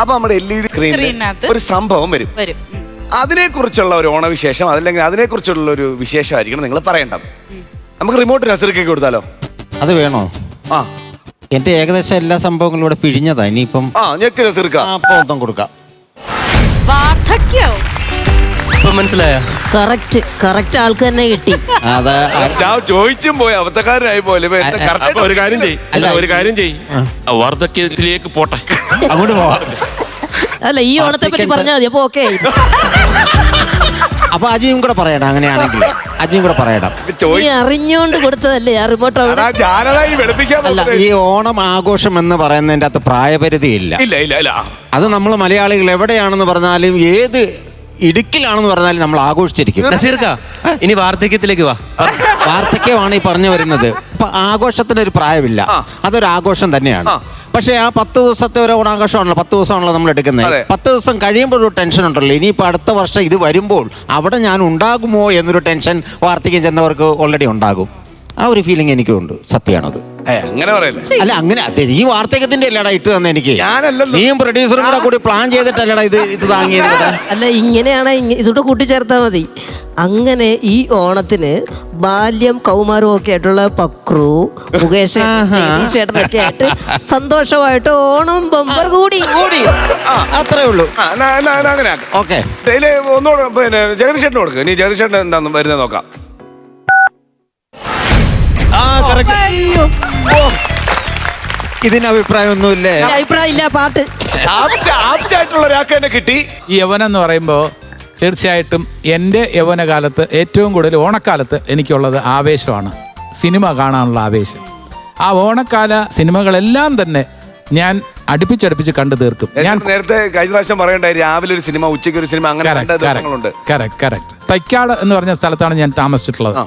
അപ്പൊ നമ്മുടെ LED സ്ക്രീനിൽ ഒരു സംഭവം വരും. അതിനെക്കുറിച്ചുള്ള ഒരു ഓണവിശേഷം, അതല്ലെങ്കിൽ അതിനെക്കുറിച്ചുള്ള ഒരു വിശേഷമായിരിക്കണം നിങ്ങൾ പറയേണ്ടത്. നമുക്ക് റിമോട്ട് നസീർക്കൊക്കെ കൊടുത്താലോ? അത് വേണോ? ആ, എന്റെ ഏകദേശം എല്ലാ സംഭവങ്ങളും ഇവിടെ പിഴിഞ്ഞതാ. ഇനിയിപ്പം ഞെക്ക് നസീർക്ക ഒന്നും കൊടുക്കാം. മനസ്സിലായോ? കറക്റ്റ് ആൾക്ക് തന്നെ കിട്ടി. ഞാൻ ചോദിച്ചും പോയി അവത്തക്കാരനായി പോലെ. ഒരു കാര്യം ചെയ്യ് വാർദ്ധക്യത്തിലേക്ക് പോട്ടെ, അങ്ങോട്ട് പോവാം. അല്ല, ഈ ഓണത്തെ പറ്റി പറഞ്ഞാൽ മതി. അപ്പൊ ഓക്കെ. അപ്പൊ അജിയും കൂടെ പറയണം. അങ്ങനെയാണെങ്കിൽ അജിയും കൂടെ പറയണം. നീ അറിഞ്ഞോണ്ട് കൊടുത്തതല്ലേ ആ റിമോട്ട്? അല്ല, ഈ ഓണം ആഘോഷം എന്ന് പറയുന്നതിന്റെ അകത്ത് പ്രായപരിധി ഇല്ല. അത് നമ്മൾ മലയാളികൾ എവിടെയാണെന്ന് പറഞ്ഞാലും ഏത് ഇടുക്കിലാണെന്ന് പറഞ്ഞാലും നമ്മൾ ആഘോഷിച്ചിരിക്കും. ഇനി വാർദ്ധക്യത്തിലേക്ക് വാ. വാർദ്ധക്യമാണ് ഈ പറഞ്ഞു വരുന്നത്. അപ്പൊ ആഘോഷത്തിന് ഒരു പ്രായമില്ല, അതൊരു ആഘോഷം തന്നെയാണ്. പക്ഷെ ആ 10 ദിവസത്തെ ഒരു ഓണാഘോഷമാണല്ലോ, 10 ദിവസമാണല്ലോ നമ്മൾ എടുക്കുന്നത്. 10 ദിവസം കഴിയുമ്പോൾ ഒരു ടെൻഷൻ ഉണ്ടല്ലോ, ഇനിയിപ്പോൾ അടുത്ത വർഷം ഇത് വരുമ്പോൾ അവിടെ ഞാൻ ഉണ്ടാകുമോ എന്നൊരു ടെൻഷൻ വാർദ്ധക്യം ചെന്നവർക്ക് ഓൾറെഡി ഉണ്ടാകും. ആ ഒരു ഫീലിംഗ് എനിക്കുണ്ട്. സത്യമാണത്. അങ്ങനെ പറയല്ലേ? അല്ല, അങ്ങനെ ഈ വാർദ്ധക്യത്തിന്റെ അല്ലടാ ഇട്ട് തന്നെ എനിക്ക്. നീയും പ്രൊഡ്യൂസറും കൂടെ പ്ലാൻ ചെയ്തിട്ടല്ലടാ ഇത് താങ്ങിയത്. അല്ല, ഇങ്ങനെയാണ്, ഇതോടെ കൂട്ടിച്ചേർത്താൽ മതി. അങ്ങനെ ഈ ഓണത്തിന് ബാല്യം കൗമാരവും ഒക്കെ ആയിട്ടുള്ള പക്രു, മുകേഷ്, ചേട്ടനൊക്കെ ആയിട്ട് സന്തോഷമായിട്ട് ഓണം ബമ്പർ കൂടി അത്രേ ഉള്ളൂ. അങ്ങനെ ഓക്കെ. ഒന്നുകൂടെ പിന്നെ ജഗദീഷേട്ടന് കൊടുക്കുക. ഇനി ജഗദീഷേട്ടൻ എന്താണെന്ന് വരുന്നത് നോക്കാം. ഇതിന് അഭിപ്രായമൊന്നുമില്ലേ? അഭിപ്രായം ഇല്ല. പാട്ട് ആപ്റ്റായിട്ടുള്ള ഒരാൾക്ക് തന്നെ കിട്ടി. ഈ യൗവനം എന്ന് പറയുമ്പോൾ തീർച്ചയായിട്ടും എൻ്റെ യൗവനകാലത്ത് ഏറ്റവും കൂടുതൽ ഓണക്കാലത്ത് എനിക്കുള്ളത് ആവേശമാണ്. സിനിമ കാണാനുള്ള ആവേശം. ആ ഓണക്കാല സിനിമകളെല്ലാം തന്നെ ഞാൻ അടുപ്പിച്ചടുപ്പിച്ച് കണ്ടു തീർക്കും. ഞാൻ നേരത്തെ കഴിഞ്ഞ പ്രാവശ്യം പറയണ്ടായി, രാവിലെ ഒരു സിനിമ, ഉച്ചയ്ക്ക് ഒരു സിനിമ, അങ്ങനെ കറക്റ്റ്. തൈക്കാട് എന്ന് പറഞ്ഞ സ്ഥലത്താണ് ഞാൻ താമസിച്ചിട്ടുള്ളത്.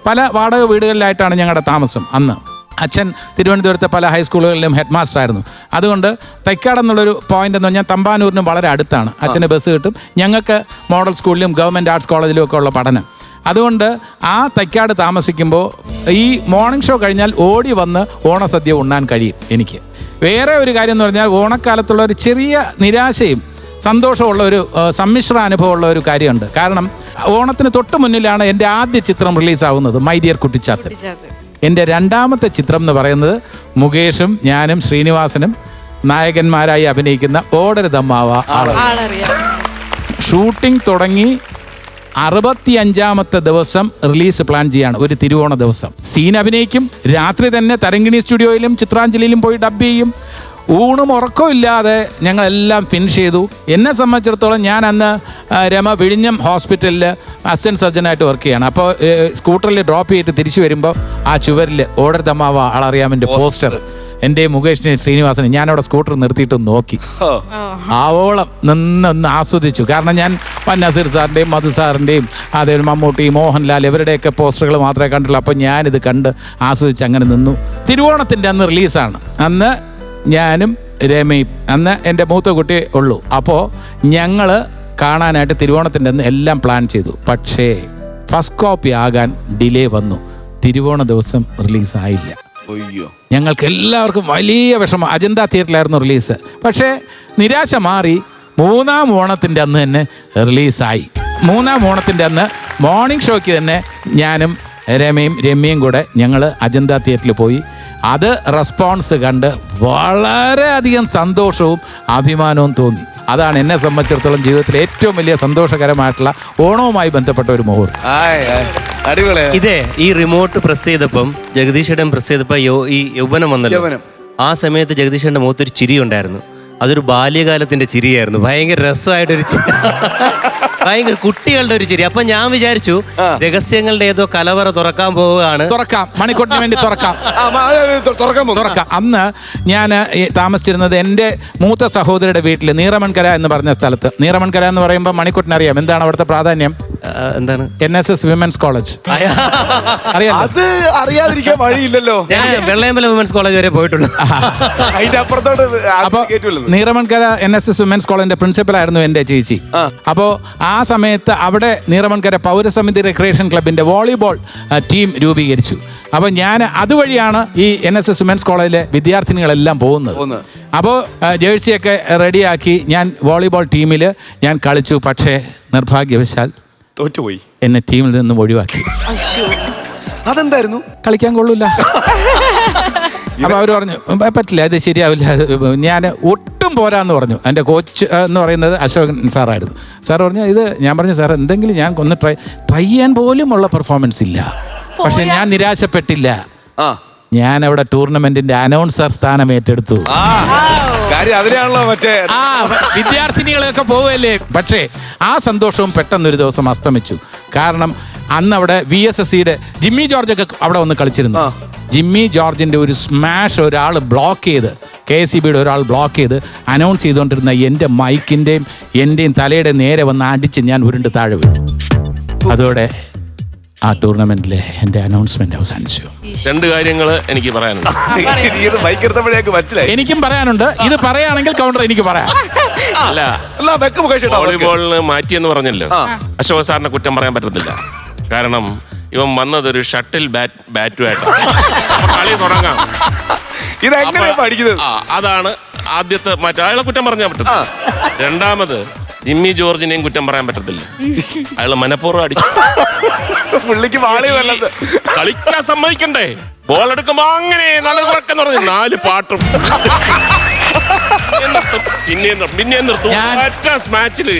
പല വാടക വീടുകളിലായിട്ടാണ് ഞങ്ങളുടെ താമസം. അന്ന് അച്ഛൻ തിരുവനന്തപുരത്തെ പല ഹൈസ്കൂളുകളിലും ഹെഡ് മാസ്റ്റർ ആയിരുന്നു. അതുകൊണ്ട് തൈക്കാട് എന്നുള്ളൊരു പോയിന്റ് എന്ന് പറഞ്ഞാൽ തമ്പാനൂരിനും വളരെ അടുത്താണ്. അച്ഛന് ബസ് കിട്ടും. ഞങ്ങൾക്ക് മോഡൽ സ്കൂളിലും ഗവൺമെൻറ് ആർട്സ് കോളേജിലും ഒക്കെ ഉള്ള പഠനം. അതുകൊണ്ട് ആ തൈക്കാട് താമസിക്കുമ്പോൾ ഈ മോർണിംഗ് ഷോ കഴിഞ്ഞാൽ ഓടി വന്ന് ഓണസദ്യ ഉണ്ണാൻ കഴിയും എനിക്ക്. വേറെ ഒരു കാര്യം എന്ന് പറഞ്ഞാൽ ഓണക്കാലത്തുള്ള ഒരു ചെറിയ നിരാശയും സന്തോഷമുള്ള ഒരു സമ്മിശ്ര അനുഭവമുള്ള ഒരു കാര്യമുണ്ട്. കാരണം ഓണത്തിന് തൊട്ട് മുന്നിലാണ് എൻ്റെ ആദ്യ ചിത്രം റിലീസാവുന്നത്, മൈ ഡിയർ കുട്ടിച്ചാത്തൻ. എൻ്റെ രണ്ടാമത്തെ ചിത്രം എന്ന് പറയുന്നത് മുകേഷും ഞാനും ശ്രീനിവാസനും നായകന്മാരായി അഭിനയിക്കുന്ന ഓടരുതമ്മാവ. ഷൂട്ടിംഗ് തുടങ്ങി 65ാമത്തെ ദിവസം റിലീസ് പ്ലാൻ ചെയ്യാണ്. ഒരു തിരുവോണ ദിവസം സീൻ അഭിനയിക്കും. രാത്രി തന്നെ തരങ്കിണി സ്റ്റുഡിയോയിലും ചിത്രാഞ്ജലിയിലും പോയി ഡബ് ചെയ്യും. ഊണും ഉറക്കവും ഇല്ലാതെ ഞങ്ങളെല്ലാം ഫിനിഷ് ചെയ്തു. എന്നെ സംബന്ധിച്ചിടത്തോളം ഞാൻ അന്ന് രമ വിഴിഞ്ഞം ഹോസ്പിറ്റലിൽ അസിസ്റ്റൻറ്റ് സർജനായിട്ട് വർക്ക് ചെയ്യണം. അപ്പോൾ സ്കൂട്ടറിൽ ഡ്രോപ്പ് ചെയ്തിട്ട് തിരിച്ചു വരുമ്പോൾ ആ ചുവരിൽ ഓടരുതമ്മാവ ആളറിയാമെൻ്റെ പോസ്റ്റർ, എൻ്റെ മുകേഷിനെ ശ്രീനിവാസനെ ഞാനവിടെ സ്കൂട്ടർ നിർത്തിയിട്ട് നോക്കി. ആവോളം നിന്ന് ആസ്വദിച്ചു. കാരണം ഞാൻ നസീർ സാറിൻ്റെയും മധു സാറിൻ്റെയും അതേ മമ്മൂട്ടി, മോഹൻലാൽ ഇവരുടെയൊക്കെ പോസ്റ്ററുകൾ മാത്രമേ കണ്ടുള്ളൂ. അപ്പോൾ ഞാനിത് കണ്ട് ആസ്വദിച്ച് അങ്ങനെ നിന്നു. തിരുവോണത്തിൻ്റെ അന്ന് റിലീസാണ്. അന്ന് ഞാനും രമയും, അന്ന് എൻ്റെ മൂത്ത കുട്ടി ഉള്ളൂ. അപ്പോൾ ഞങ്ങൾ കാണാനായിട്ട് തിരുവോണത്തിൻ്റെ അന്ന് എല്ലാം പ്ലാൻ ചെയ്തു. പക്ഷേ ഫസ്റ്റ് കോപ്പി ആകാൻ ഡിലേ വന്നു. തിരുവോണ ദിവസം റിലീസായില്ല. ഞങ്ങൾക്ക് എല്ലാവർക്കും വലിയ വിഷമം. അജന്ത തിയേറ്ററിലായിരുന്നു റിലീസ്. പക്ഷേ നിരാശ മാറി. 3-ാം ഓണത്തിൻ്റെ അന്ന് തന്നെ റിലീസായി. 3-ാം ഓണത്തിൻ്റെ അന്ന് മോർണിംഗ് ഷോയ്ക്ക് തന്നെ ഞാനും രമ്യയും കൂടെ ഞങ്ങൾ അജന്ത തിയേറ്ററിൽ പോയി. അത് റെസ്പോൺസ് കണ്ട് വളരെയധികം സന്തോഷവും അഭിമാനവും തോന്നി. അതാണ് എന്നെ സംബന്ധിച്ചിടത്തോളം ജീവിതത്തിലെ ഏറ്റവും വലിയ സന്തോഷകരമായിട്ടുള്ള ഓണവുമായി ബന്ധപ്പെട്ട ഒരു മുഹൂർത്തം. ഇതേ ഈ റിമോട്ട് പ്രസ് ചെയ്തപ്പം, ജഗദീഷേട്ടൻ പ്രസ് ചെയ്തപ്പോൾ ഈ യൗവനം വന്നല്ലോ. ആ സമയത്ത് ജഗദീഷേട്ടൻ്റെ മുഖത്തൊരു ചിരി ഉണ്ടായിരുന്നു. അതൊരു ബാല്യകാലത്തിന്റെ ചിരിയായിരുന്നു. ഭയങ്കര രസമായിട്ടൊരു ചിരി, ഭയങ്കര കുട്ടികളുടെ ഒരു ചിരി. അപ്പൊ ഞാൻ വിചാരിച്ചു രഹസ്യങ്ങളുടെ ഏതോ കലവറ തുറക്കാൻ പോവുകയാണ്. തുറക്കാം, മണിക്കൂട്ടിന് വേണ്ടി തുറക്കാം. അന്ന് ഞാൻ താമസിച്ചിരുന്നത് എൻ്റെ മൂത്ത സഹോദരിയുടെ വീട്ടിൽ, നീറമൺകര എന്ന് പറഞ്ഞ സ്ഥലത്ത്. നീറമൺകര എന്ന് പറയുമ്പോൾ മണിക്കൂട്ടിനറിയാം എന്താണ് അവിടുത്തെ പ്രാധാന്യം. എന്താണ്? NSS women's college. അറിയാം. അത് അറിയാതിരിക്കാൻ വഴിയില്ലല്ലോ. ഞാൻ വെള്ളയമ്പലം വിമൻസ് കോളേജ് വരെ പോയിട്ടുള്ളൂ. അപ്പൊ നീറമൺകര NSS വിമൻസ് കോളേജിന്റെ പ്രിൻസിപ്പൽ ആയിരുന്നു എൻ്റെ ചേച്ചി. അപ്പോൾ ആ സമയത്ത് അവിടെ നീറമൺകര പൗരസമിതി റിക്രിയേഷൻ ക്ലബിന്റെ വോളിബോൾ ടീം രൂപീകരിച്ചു. അപ്പോൾ ഞാൻ അതുവഴിയാണ് ഈ NSS വിമൻസ് കോളേജിലെ വിദ്യാർത്ഥിനികളെല്ലാം പോകുന്നത്. അപ്പോൾ ജേഴ്സിയൊക്കെ റെഡിയാക്കി ഞാൻ വോളിബോൾ ടീമിൽ ഞാൻ കളിച്ചു. പക്ഷേ നിർഭാഗ്യവശാൽ തോറ്റുപോയി, എന്നെ ടീമിൽ നിന്നും ഒഴിവാക്കി. അതെന്തായിരുന്നു? കളിക്കാൻ കൊള്ളൂല. അപ്പോൾ അവർ പറഞ്ഞു പറ്റില്ല, അത് ശരിയാവില്ല, ഞാൻ ഒട്ടും പോരാന്ന് പറഞ്ഞു. എൻ്റെ കോച്ച് എന്ന് പറയുന്നത് അശോകൻ സാറായിരുന്നു. സാർ പറഞ്ഞു ഇത്, ഞാൻ പറഞ്ഞു സാർ എന്തെങ്കിലും ഞാൻ ഒന്ന് ട്രൈ ചെയ്യാൻ പോലും ഉള്ള പെർഫോമൻസ് ഇല്ല. പക്ഷെ ഞാൻ നിരാശപ്പെട്ടില്ല. ഞാൻ അവിടെ ടൂർണമെന്റിന്റെ അനൗൺസർ സ്ഥാനം ഏറ്റെടുത്തു. അതിനാണല്ലോ മറ്റേ വിദ്യാർത്ഥിനികളൊക്കെ പോവല്ലേ. പക്ഷേ ആ സന്തോഷവും പെട്ടെന്നൊരു ദിവസം അസ്തമിച്ചു. കാരണം അന്ന് അവിടെ VSSCയുടെ ജിമ്മി ജോർജ് ഒക്കെ അവിടെ വന്ന് കളിച്ചിരുന്നു. ജിമ്മി ജോർജിന്റെ ഒരു സ്മാഷ് ഒരാൾ ബ്ലോക്ക് ചെയ്ത്, KSEBയുടെ ഒരാൾ ബ്ലോക്ക് ചെയ്ത് അനൗൺസ് ചെയ്തുകൊണ്ടിരുന്ന എൻ്റെ മൈക്കിൻ്റെയും എൻ്റെയും തലയുടെ നേരെ വന്ന് അടിച്ച് ഞാൻ ഉരുണ്ട് താഴെ വീണു. അതോടെ ആ ടൂർണമെന്റിലെ എൻ്റെ അനൗൺസ്മെന്റ് അവസാനിച്ചു. 2 കാര്യങ്ങൾ എനിക്ക് പറയാനുണ്ട്. എനിക്കും പറയാനുണ്ട്. ഇത് പറയുകയാണെങ്കിൽ കൗണ്ടർ എനിക്ക് പറയാം. വോളിബോളിന് മാറ്റിയെന്ന് പറഞ്ഞല്ലോ, അശോക് സാറിനെ കുറ്റം പറയാൻ പറ്റത്തില്ല. കാരണം ഇവൻ വന്നതൊരു ഷട്ടിൽ ബാറ്റുമായിട്ടാണ്. കളി തുടങ്ങാം. അതാണ് ആദ്യത്തെ മാറ്റം. അയാളെ കുറ്റം പറഞ്ഞാൽ പറ്റും. രണ്ടാമത് ജിമ്മി ജോർജിനെയും കുറ്റം പറയാൻ പറ്റത്തില്ല. അയാള് മനഃപൂർവ്വം അടിച്ചു. പുള്ളിക്ക് കളിക്കാൻ സമ്മതിക്കണ്ടേ? ബോൾ എടുക്കുമ്പോ അങ്ങനെ നല്ല കുഴക്കം പറഞ്ഞു 4 പാട്ടും പിന്നെയും നിർത്തും. മാച്ചില്